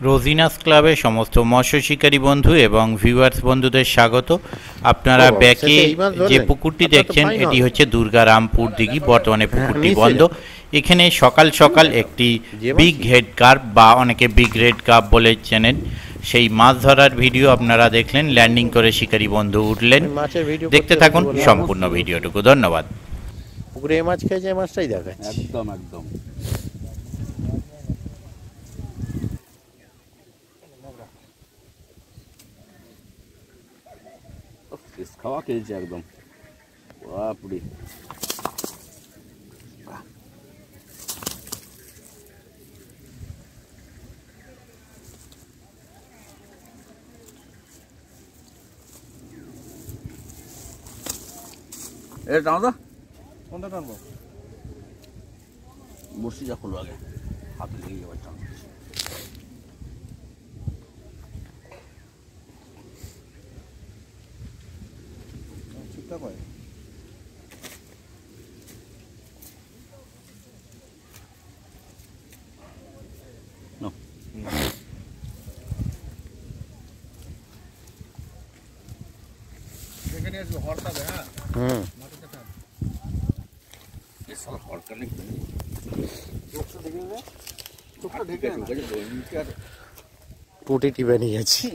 রোজিনাস ক্লাবে সমস্ত মৎস্য শিকারী বন্ধু এবং ভিউয়ার্স বন্ধুদের স্বাগত। আপনারা ব্যাকে যে পুকুরটি দেখছেন এটি হচ্ছে দুর্গারামপুর দিঘি। বর্তমানে পুকুরটি বন্ধ। এখানে সকাল সকাল একটি বিগ হেড কার্প বা অনেকে বিগ রেড কার্প বলে চেনেন, সেই মাছ ধরার ভিডিও আপনারা দেখলেন। ল্যান্ডিং করে শিকারী বন্ধু উঠলেন। দেখতে থাকুন সম্পূর্ণ ভিডিওটুকু। ধন্যবাদ। পুকুরে মাছ খেয়েছে, মাছটাই দেখাচ্ছে। একদম একদম খাওয়া খেয়েছে একদম পুরি। এ টানো দা, কোনটা টানবো? বসি যা খুলো আগে, হাতে লেগে যাবে। টানো ঠিকঠাক হয়। পুটি টিপে নিয়ে গেছি।